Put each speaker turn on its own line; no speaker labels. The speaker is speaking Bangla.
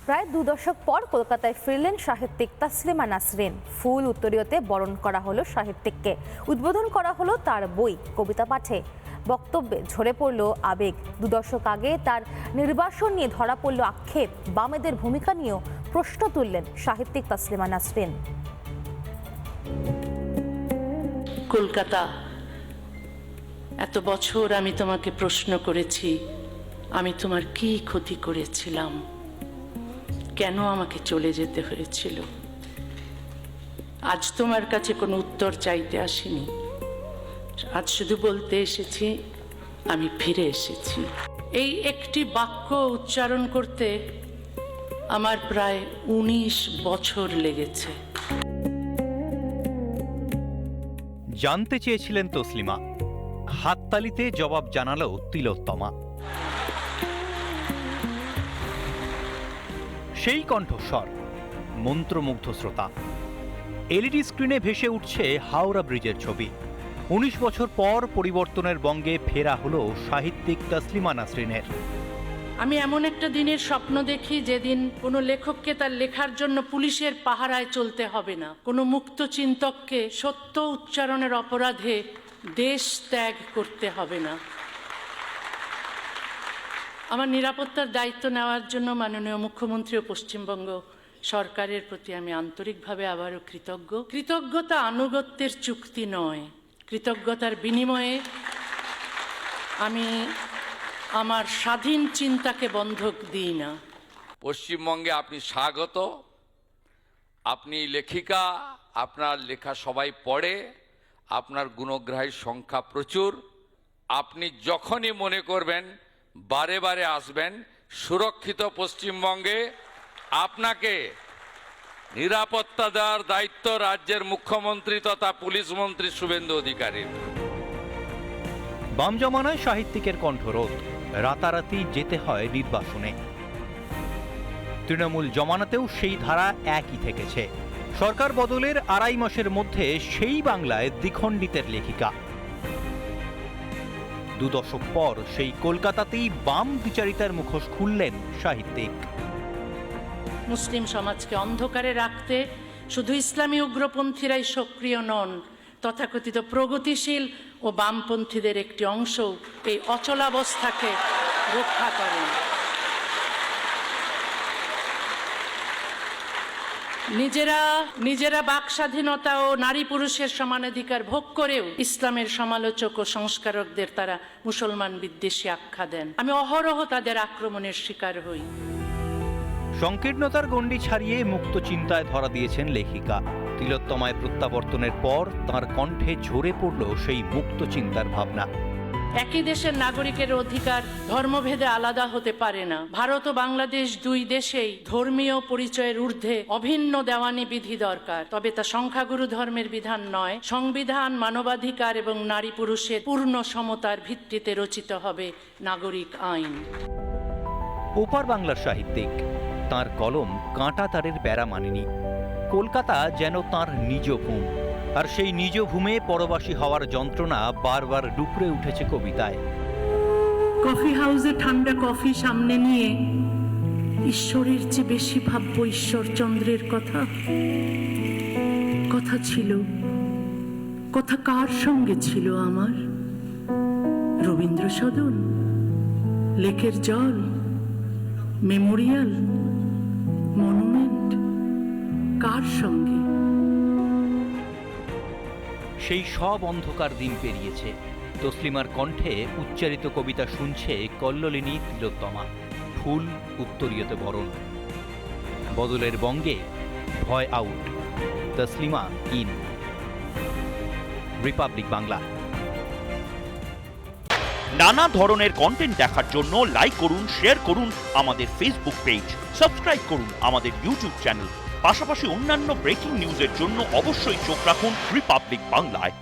প্রায় 2 দশক পর কলকাতায় ফিরলেন সাহিত্যিক তাসলিমা নাসরিন। ফুল উত্তরীয়তে বরণ করা হলো সাহিত্যিককে, উদ্বোধন করা হলো তার বই, কবিতা পাঠে। বক্তব্যে ঝরে পড়ল আবেগ। 2 দশক আগে তার নির্বাসন নিয়ে ধরা পড়ল আক্ষেপ। বামেদের ভূমিকা নিয়েও প্রশ্ন তুললেন সাহিত্যিক তাসলিমা নাসরিন।
কলকাতা, এত বছর আমি তোমাকে প্রশ্ন করেছি, আমি তোমার কি ক্ষতি করেছিলাম, কেন আমাকে চলে যেতে হয়েছিল। আজ তোমার কাছে কোনো উত্তর চাইতে আসিনি, আজ শুধু বলতে এসেছি আমি ফিরে এসেছি। এই একটি বাক্য উচ্চারণ করতে আমার প্রায় 19 বছর লেগেছে।
জানতে চেয়েছিলেন তসলিমা, হাততালিতে জবাব জানালো তিলোত্তমা। সেই কণ্ঠস্বর, মন্ত্রমুগ্ধ শ্রোতা। এলইডি স্ক্রিনে ভেসে উঠছে হাওড়া ব্রিজের ছবি। 19 বছর পর পরিবর্তনের বঙ্গে ফেরা হলো সাহিত্যিক তাসলিমা নাসরিনের।
আমি এমন একটা দিনের স্বপ্ন দেখি যেদিন কোনো লেখককে তার লেখার জন্য পুলিশের পাহারায় চলতে হবে না, কোনো মুক্ত চিন্তককে সত্য উচ্চারণের অপরাধে দেশ ত্যাগ করতে হবে না। আমার নিরাপত্তার দায়িত্ব নেওয়ার জন্য মাননীয় মুখ্যমন্ত্রী ও পশ্চিমবঙ্গ সরকারের প্রতি আমি আন্তরিকভাবে আবারও কৃতজ্ঞ। কৃতজ্ঞতা আনুগত্যের চুক্তি নয়, কৃতজ্ঞতার বিনিময়ে আমি আমার স্বাধীন চিন্তাকে বন্ধক দিই না।
পশ্চিমবঙ্গে আপনি স্বাগত। আপনি লেখিকা, আপনার লেখা সবাই পড়ে, আপনার গুণগ্রাহীর সংখ্যা প্রচুর। আপনি যখনই মনে করবেন বারে বারে আসবেন, সুরক্ষিত পশ্চিমবঙ্গে আপনাকে নিরাপত্তা দেওয়ার দায়িত্ব রাজ্যের মুখ্যমন্ত্রী তথা পুলিশ মন্ত্রী শুভেন্দু অধিকারীর।
বাম জমানায় সাহিত্যিকের কণ্ঠরোধ, রাতারাতি যেতে হয় নির্বাসনে। তৃণমূল জমানাতেও সেই ধারা একই থেকেছে। সরকার বদলের 2.5 মাসের মধ্যে সেই বাংলায় দ্বিখণ্ডিতের লেখিকা। 2 দশক পর সেই কলকাতাতেই বাম বিচারিতার মুখোশ খুললেন সাহিত্যিক।
মুসলিম সমাজকে অন্ধকারে রাখতে শুধু ইসলামী উগ্রপন্থীরাই সক্রিয় নন, তথাকথিত প্রগতিশীল ও বামপন্থীদের একটি অংশ এই অচলাবস্থাকে রক্ষা করেন। নিজেরা বাক স্বাধীনতা ও নারী পুরুষের সমানাধিকার ভোগ করেও ইসলামের সমালোচক ও সংস্কারকদের তারা মুসলমান বিদ্বেষী আখ্যা দেন। আমি অহরহ তাদের আক্রমণের শিকার হই।
সংকীর্ণতার গণ্ডি ছাড়িয়ে মুক্ত চিন্তায় ধরা দিয়েছেন লেখিকা। তিলোত্তমায় প্রত্যাবর্তনের পর তার কণ্ঠে ঝরে পড়ল সেই মুক্ত চিন্তার ভাবনা।
একই দেশের নাগরিকের অধিকার ধর্মভেদে আলাদা হতে পারে না। ভারত ও বাংলাদেশ 2 দেশেই ধর্মীয় পরিচয়ের ঊর্ধ্বে অভিন্ন দেওয়ানি বিধি দরকার, তবে তা সংখ্যাগুরু ধর্মের বিধান নয়। সংবিধান, মানবাধিকার এবং নারী পুরুষের পূর্ণ সমতার ভিত্তিতে রচিত হবে নাগরিক আইন।
ওপার বাংলার সাহিত্যিক, তার কলম কাঁটা তারের বেড়া মানেনি। কলকাতা যেন তার নিজ ভূম, আর সেই নিজ ভূমে পরবাসী হওয়ার যন্ত্রণা বারবার ডুকরে উঠেছে কবিতায়।
কফি হাউসে ঠান্ডা কফি সামনে নিয়ে ঈশ্বরের চেয়ে বেশি ভাববো ঈশ্বরচন্দ্রের কথা। কথা ছিল, কথা কার সঙ্গে ছিল আমার? রবীন্দ্র সদন, লেকের জল, মেমোরিয়াল, মনুমেন্ট, কার সঙ্গে?
সেই সব অন্ধকার দিন পেরিয়েছে। তসলিমার কণ্ঠে উচ্চারিত কবিতা শুনছে কল্লোলিনী তিলোত্তমা। ফুল উত্তরীয়তে বরণ। বদলের বঙ্গে ভয় out, Taslima in. Republic Bangla.
নানা ধরনের কন্টেন্ট দেখার জন্য লাইক করুন, শেয়ার করুন আমাদের ফেসবুক পেজ, সাবস্ক্রাইব করুন আমাদের ইউটিউব চ্যানেল। পাশাপাশি অন্যান্য ব্রেকিং নিউজের জন্য অবশ্যই চোখ রাখুন রিপাবলিক বাংলায়।